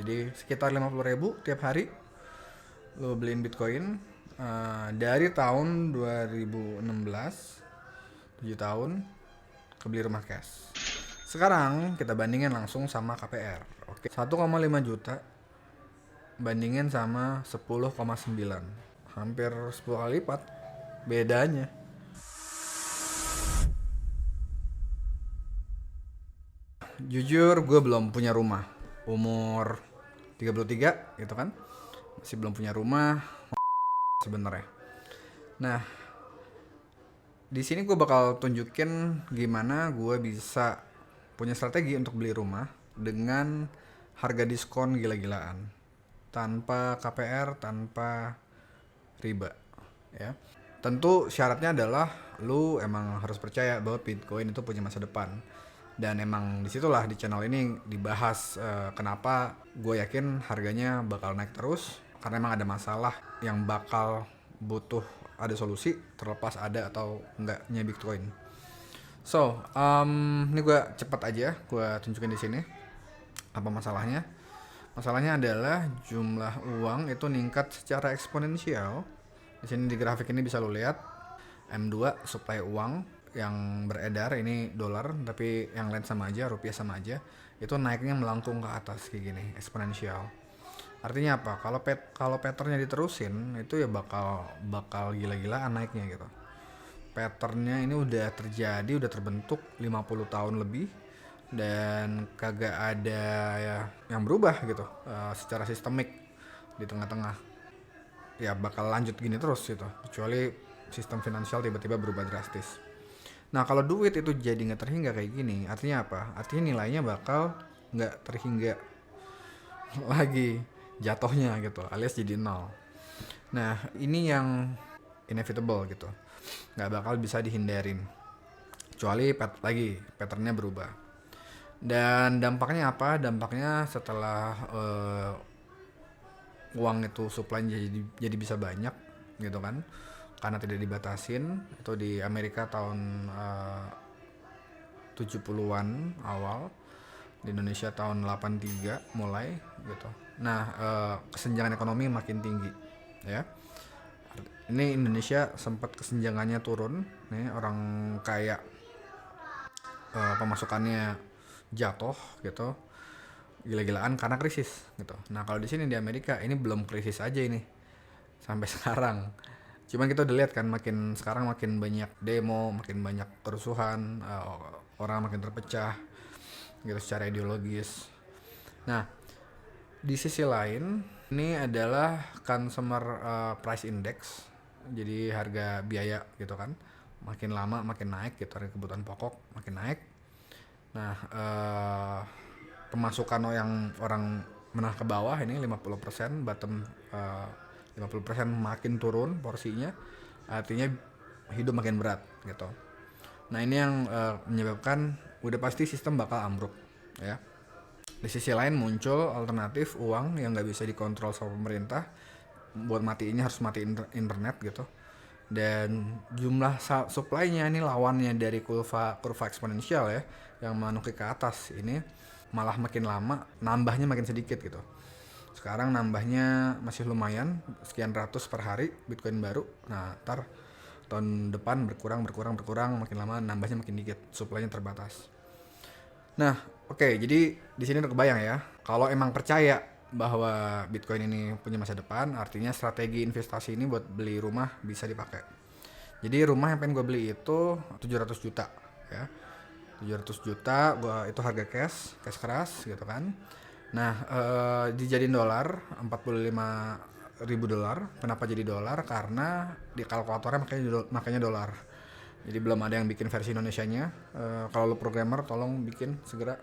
Jadi sekitar 50.000 tiap hari lo beliin Bitcoin dari tahun 2016, 7 tahun kebeli rumah cash. Sekarang kita bandingin langsung sama KPR. Oke, 1,5 juta bandingin sama 10,9. Hampir 10 kali lipat bedanya. Jujur gue belum punya rumah. Umur 33 gitu kan. Masih belum punya rumah sebenarnya. Nah, di sini gue bakal tunjukin gimana gue bisa punya strategi untuk beli rumah dengan harga diskon gila-gilaan, tanpa KPR, tanpa riba, ya. Tentu syaratnya adalah lu emang harus percaya bahwa Bitcoin itu punya masa depan. Dan emang disitulah di channel ini dibahas kenapa gue yakin harganya bakal naik terus, karena emang ada masalah yang bakal butuh ada solusi terlepas ada atau enggaknya Bitcoin. So, ini gue cepet aja gue tunjukin di sini apa masalahnya. Masalahnya adalah jumlah uang itu meningkat secara eksponensial. Di sini di grafik ini bisa lo lihat M2 supply uang yang beredar ini dolar, tapi yang lain sama aja, rupiah sama aja. Itu naiknya melengkung ke atas kayak gini, eksponensial. Artinya apa? Kalau patternnya diterusin itu ya bakal gila-gilaan naiknya gitu. Patternnya ini udah terjadi, udah terbentuk 50 tahun lebih dan kagak ada ya yang berubah gitu secara sistemik di tengah-tengah. Ya bakal lanjut gini terus gitu, kecuali sistem finansial tiba-tiba berubah drastis. Nah kalau duit itu jadi nggak terhingga kayak gini, artinya apa? Artinya nilainya bakal nggak terhingga lagi jatuhnya gitu, alias jadi nol. Nah ini yang inevitable gitu, nggak bakal bisa dihindarin, kecuali patternnya berubah. Dan dampaknya apa? Dampaknya setelah uang itu supply jadi bisa banyak gitu kan, karena tidak dibatasin. Itu di Amerika tahun 70-an awal, di Indonesia tahun 83 mulai gitu. Nah, kesenjangan ekonomi makin tinggi ya. Ini Indonesia sempat kesenjangannya turun nih, orang kaya pemasukannya jatuh gitu gila-gilaan karena krisis gitu. Nah kalau di sini di Amerika ini belum krisis aja ini sampai sekarang. Cuman kita udah lihat kan makin sekarang makin banyak demo, makin banyak kerusuhan, orang makin terpecah gitu secara ideologis. Nah di sisi lain ini adalah consumer price index, jadi harga biaya gitu kan, makin lama makin naik gitu, harga kebutuhan pokok makin naik. Nah pemasukan yang orang menengah ke bawah ini 50%, bottom 50% makin turun porsinya, artinya hidup makin berat gitu. Nah ini yang menyebabkan udah pasti sistem bakal ambruk ya. Di sisi lain muncul alternatif uang yang nggak bisa dikontrol sama pemerintah, buat matiinnya harus mati internet gitu. Dan jumlah supply-nya ini lawannya dari kurva eksponensial ya, yang menukik ke atas ini malah makin lama nambahnya makin sedikit gitu. Sekarang nambahnya masih lumayan, sekian ratus per hari Bitcoin baru. Nah ntar tahun depan berkurang, makin lama nambahnya makin dikit, supply-nya terbatas. Nah oke, jadi di sini udah kebayang ya, kalau emang percaya bahwa Bitcoin ini punya masa depan, artinya strategi investasi ini buat beli rumah bisa dipakai. Jadi rumah yang pengen gue beli itu 700 juta ya. 700 juta gua itu harga cash keras gitu kan. Nah, dijadiin dolar 45.000 dolar. Kenapa jadi dolar? Karena di kalkulatornya makanya dolar. Jadi belum ada yang bikin versi Indonesianya. Kalau lo programmer tolong bikin segera.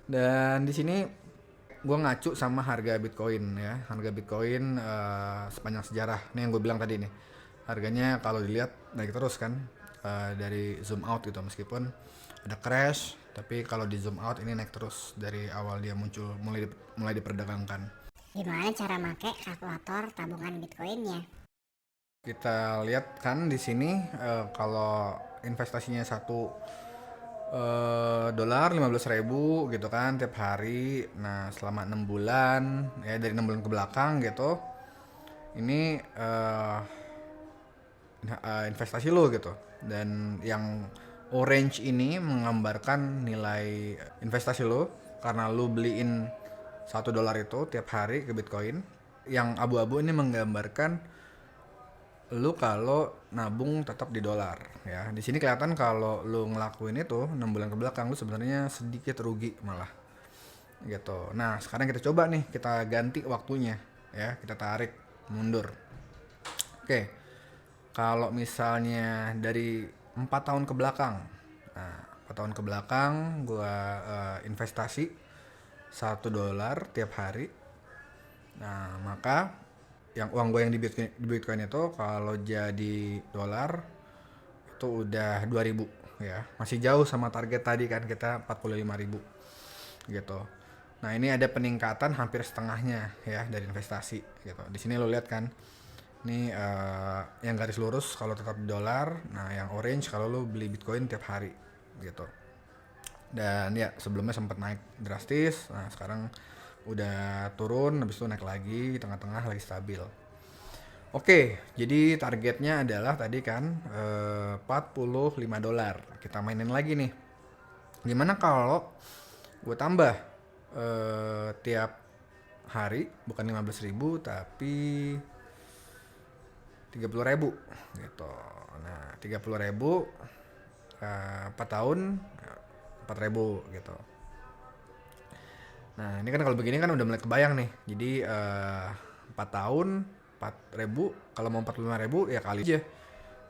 Dan di sini gue ngacu sama harga Bitcoin ya, harga Bitcoin sepanjang sejarah. Ini yang gue bilang tadi nih, harganya kalau dilihat naik terus kan, dari zoom out gitu, meskipun ada crash, tapi kalau di zoom out ini naik terus dari awal dia muncul, mulai diperdagangkan. Gimana cara make kalkulator tabungan Bitcoinnya? Kita lihat kan di sini kalau investasinya dolar 15.000 gitu kan tiap hari. Nah selama 6 bulan ya, dari 6 bulan ke belakang gitu, ini investasi lo gitu. Dan yang orange ini menggambarkan nilai investasi lo karena lo beliin $1 itu tiap hari ke Bitcoin. Yang abu-abu ini menggambarkan lu kalau nabung tetap di dolar ya. Di sini kelihatan kalau lu ngelakuin itu 6 bulan ke belakang lu sebenarnya sedikit rugi malah gitu. Nah, sekarang kita coba nih, kita ganti waktunya ya, kita tarik mundur. Oke. Kalau misalnya dari 4 tahun ke belakang. Nah, 4 tahun ke belakang gua investasi $1 tiap hari. Nah, maka yang uang gue yang di Bitcoin itu kalau jadi dolar itu udah 2.000 ya. Masih jauh sama target tadi kan, kita 45.000 gitu. Nah, ini ada peningkatan hampir setengahnya ya dari investasi gitu. Di sini lo lihat kan. Ini yang garis lurus kalau tetap di dolar, nah yang orange kalau lo beli Bitcoin tiap hari gitu. Dan ya sebelumnya sempat naik drastis, nah sekarang udah turun, habis itu naik lagi, di tengah-tengah lagi stabil. Oke, jadi targetnya adalah tadi kan $45. Kita mainin lagi nih. Gimana kalau gue tambah tiap hari, bukan 15.000 tapi 30.000 gitu. Nah, 30.000 4 tahun 4.000 gitu. Nah, ini kan kalau begini kan udah mulai kebayang nih. Jadi 4 tahun 4.000, kalau mau 45.000 ya kali aja.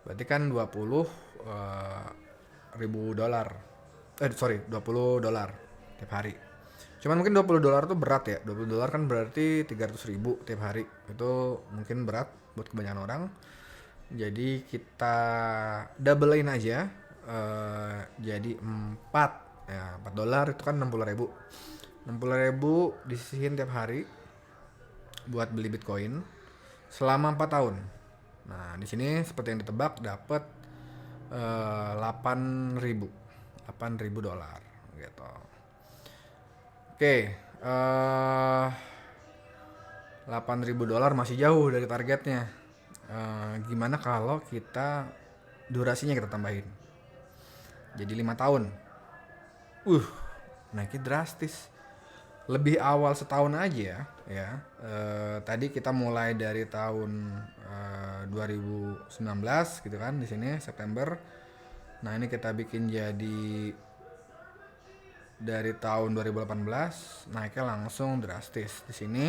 Berarti kan 20 ribu dolar. Sorry, $20 tiap hari. Cuman mungkin $20 tuh berat ya. $20 kan berarti 300.000 tiap hari. Itu mungkin berat buat kebanyakan orang. Jadi kita doublein aja, jadi 4 ya, $4 itu kan 60.000. 60.000 disisihin tiap hari buat beli Bitcoin selama 4 tahun. Nah, di sini seperti yang ditebak dapat 8.000 $8.000 gitu. Oke, $8.000 masih jauh dari targetnya. Gimana kalau kita durasinya kita tambahin jadi 5 tahun. Naiknya drastis. Lebih awal setahun aja ya. Tadi kita mulai dari tahun 2019 gitu kan, di sini September. Nah, ini kita bikin jadi dari tahun 2018, naiknya langsung drastis. Di sini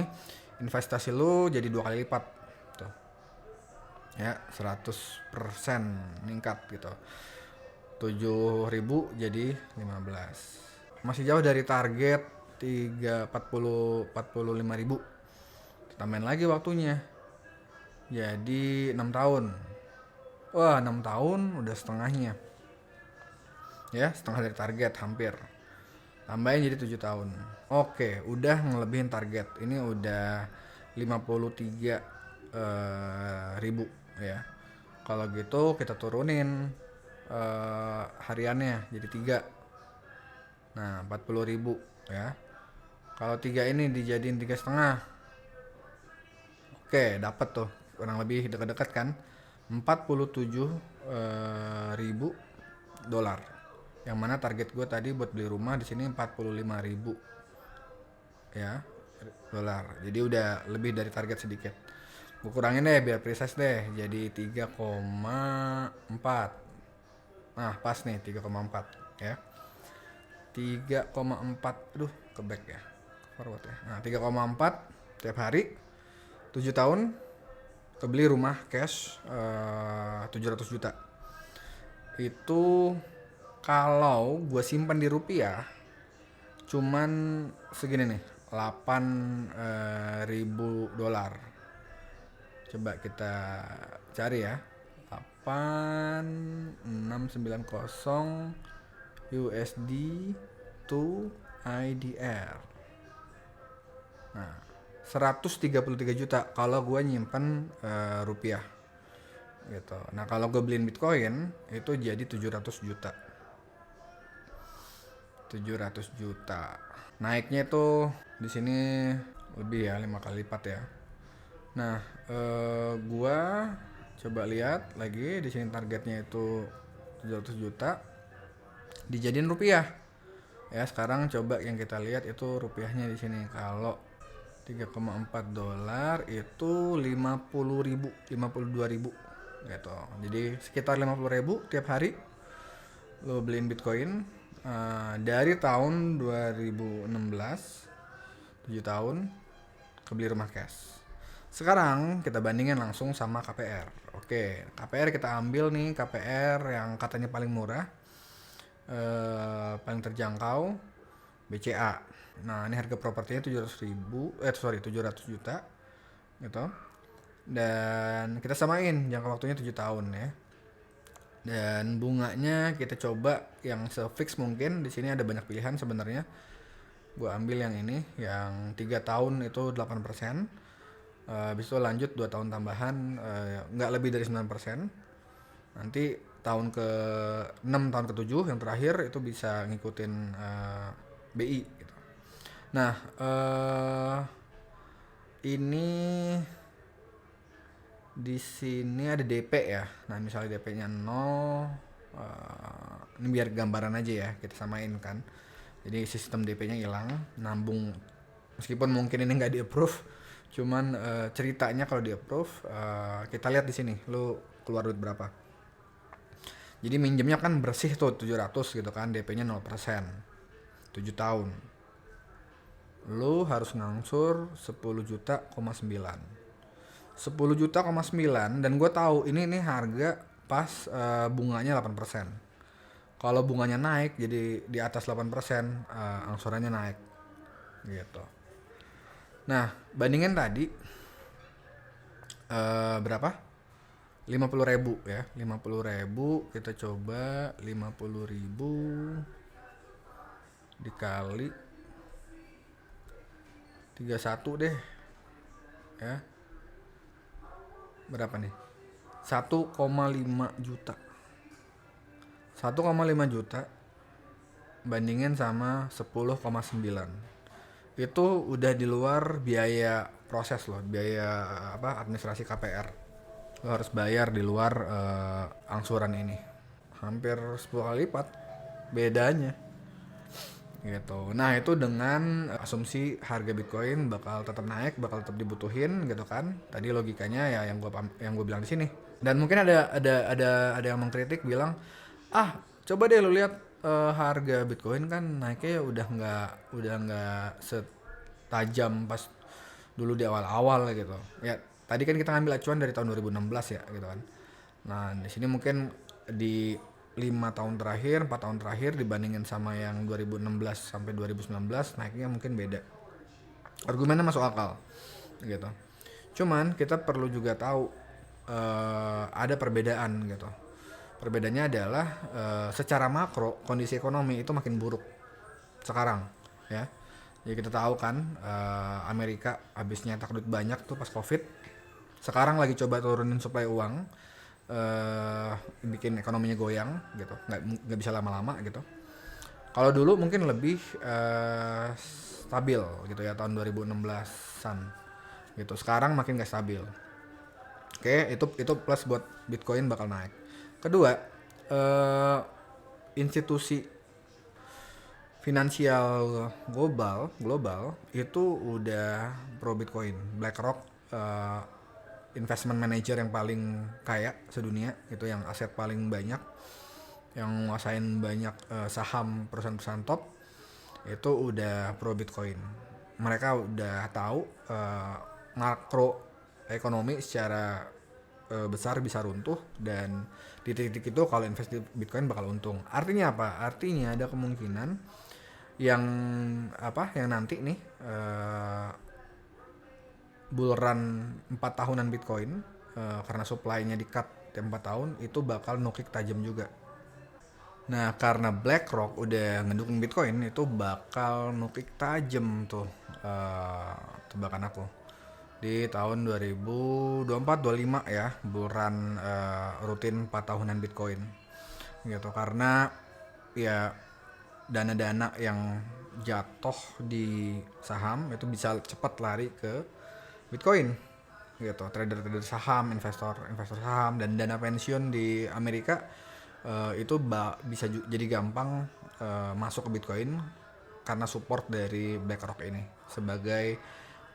investasi lu jadi 2 kali lipat tuh. Ya, 100% meningkat gitu. 7.000 jadi 15. Masih jauh dari target 45.000. Tambahin lagi waktunya. Jadi 6 tahun. Wah, 6 tahun udah setengahnya. Ya, setengah dari target hampir. Tambahin jadi 7 tahun. Oke, udah ngelebihin target. Ini udah 53 ribu ya. Kalau gitu kita turunin hariannya jadi 3. Nah, 40.000 ya. Kalau 3 ini dijadiin 3,5. Oke, dapat tuh. Kurang lebih dekat-dekat kan. 47.000 dolar. Yang mana target gue tadi buat beli rumah di sini 45.000 ya dolar. Jadi udah lebih dari target sedikit. Gue kurangin deh biar precise deh. Jadi 3,4. Nah, pas nih 3,4 ya. 3,4. Aduh, ke back ya. Forward ya. Nah, 3,4 tiap hari 7 tahun kebeli rumah cash 700 juta. Itu kalau gue simpan di rupiah cuman segini nih, 8.000 dolar. Coba kita cari ya. 8690 USD to IDR. Nah, 133 juta kalau gue nyimpen rupiah gitu. Nah, kalau gue beliin Bitcoin itu jadi 700 juta. 700 juta. Naiknya itu di sini lebih ya, 5 kali lipat ya. Nah, gua coba lihat lagi di sini targetnya itu 700 juta dijadiin rupiah. Ya, sekarang coba yang kita lihat itu rupiahnya di sini. Kalau 3,4 dolar itu 50.000, 52.000 gitu. Jadi sekitar 50.000 tiap hari lo beliin Bitcoin dari tahun 2016, 7 tahun kebeli rumah cash. Sekarang kita bandingin langsung sama KPR. Oke, KPR kita ambil nih, KPR yang katanya paling murah, paling terjangkau, BCA. Nah, ini harga propertinya 700 juta gitu. Dan kita samain jangka waktunya 7 tahun ya. Dan bunganya kita coba yang se-fix mungkin. Di sini ada banyak pilihan sebenarnya. Gue ambil yang ini, yang 3 tahun itu 8%. Habis itu lanjut 2 tahun tambahan, nggak lebih dari 9%. Nanti tahun ke 6, tahun ke 7 yang terakhir itu bisa ngikutin BI gitu. Nah, ini di sini ada DP ya. Nah, misalnya DP-nya 0, ini biar gambaran aja ya, kita samain kan. Jadi sistem DP-nya hilang, nambung. Meskipun mungkin ini nggak di-approve, cuman ceritanya kalau di-approve, kita lihat di sini, lu keluar duit berapa. Jadi minjemnya kan bersih tuh 700 gitu kan, DP-nya 0%, 7 tahun. Lu harus ngangsur 10 juta, 9. 10 juta, 9, dan gue tahu ini harga pas bunganya 8%. Kalau bunganya naik jadi di atas 8%, angsurannya naik gitu. Nah, bandingin tadi berapa? 50.000 ya. 50.000 kita coba 50.000 dikali 31 deh. Ya. Berapa nih? 1,5 juta. 1,5 juta bandingin sama 10,9. Itu udah di luar biaya proses loh, biaya administrasi KPR. Lo harus bayar di luar angsuran ini. Hampir 10 kali lipat bedanya. Gitu. Nah, itu dengan asumsi harga Bitcoin bakal tetap naik, bakal tetap dibutuhin gitu kan. Tadi logikanya ya yang gue bilang di sini. Dan mungkin ada yang mengkritik bilang, coba deh lu lihat harga Bitcoin kan naiknya udah nggak setajam pas dulu di awal-awal gitu. Ya, tadi kan kita ngambil acuan dari tahun 2016 ya gitu kan. Nah, di sini mungkin di 5 tahun terakhir, 4 tahun terakhir dibandingin sama yang 2016 sampai 2019 naiknya mungkin beda. Argumennya masuk akal gitu. Cuman kita perlu juga tahu ada perbedaan gitu. Perbedaannya adalah secara makro kondisi ekonomi itu makin buruk sekarang ya. Jadi kita tahu kan Amerika habis nyetak duit banyak tuh pas Covid. Sekarang lagi coba turunin suplai uang, bikin ekonominya goyang gitu, nggak bisa lama-lama gitu. Kalau dulu mungkin lebih stabil gitu ya tahun 2016-an gitu. Sekarang makin nggak stabil. Oke, itu plus buat Bitcoin bakal naik. Kedua, institusi finansial global itu udah pro Bitcoin. BlackRock, investment manager yang paling kaya sedunia, itu yang aset paling banyak, yang nguasain banyak saham perusahaan-perusahaan top, itu udah pro Bitcoin. Mereka udah tahu makro ekonomi secara besar bisa runtuh, dan di titik itu kalau invest di Bitcoin bakal untung. Artinya apa? Artinya ada kemungkinan yang nanti nih bull run 4 tahunan Bitcoin, karena supply-nya di-cut tiap 4 tahun, itu bakal nukik tajam juga. Nah, karena BlackRock udah ngedukung Bitcoin, itu bakal nukik tajam tuh, tebakan aku. Di tahun 2024-25 ya, bull run rutin 4 tahunan Bitcoin. Gitu, karena ya dana-dana yang jatuh di saham itu bisa cepat lari ke Bitcoin gitu. Trader-trader saham, investor saham, dan dana pensiun di Amerika itu bisa jadi gampang masuk ke Bitcoin karena support dari BlackRock ini sebagai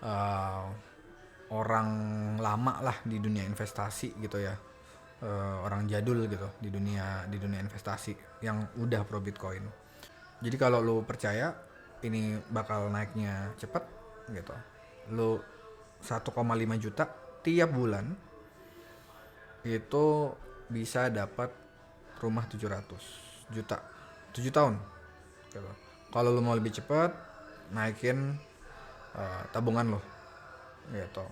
eh, orang lama lah di dunia investasi gitu ya. Orang jadul gitu di dunia investasi yang udah pro Bitcoin. Jadi kalau lu percaya ini bakal naiknya cepet gitu, lu 1,5 juta tiap bulan itu bisa dapat rumah 700 juta 7 tahun gitu. Kalau lu mau lebih cepat naikin tabungan lo gitu.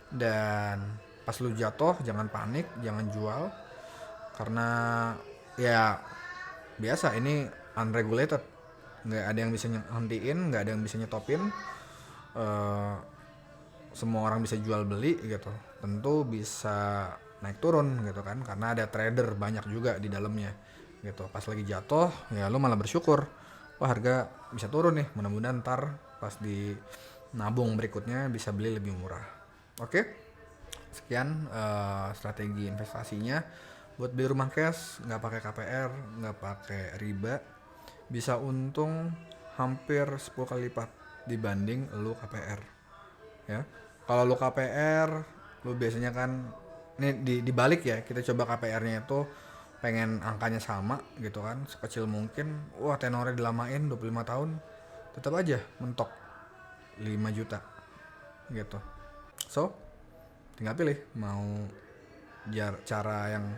Dan pas lu jatuh jangan panik, jangan jual, karena ya biasa ini unregulated, nggak ada yang bisa hentiin, nggak ada yang bisa nyetopin. Eh, Semua orang bisa jual beli gitu, tentu bisa naik turun gitu kan, karena ada trader banyak juga di dalamnya gitu. Pas lagi jatuh ya lu malah bersyukur, wah harga bisa turun nih, mudah-mudahan ntar pas di nabung berikutnya bisa beli lebih murah. Oke, sekian strategi investasinya buat beli rumah cash, nggak pakai KPR, nggak pakai riba, bisa untung hampir 10 kali lipat dibanding lu KPR ya. Kalau lu KPR, lu biasanya kan ini dibalik ya, kita coba KPR-nya itu pengen angkanya sama gitu kan, sekecil mungkin. Wah, tenornya dilamain 25 tahun, tetap aja mentok 5 juta gitu. So, tinggal pilih mau cara yang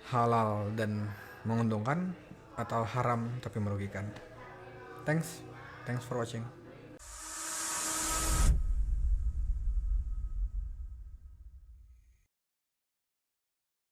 halal dan menguntungkan atau haram tapi merugikan. Thanks for watching.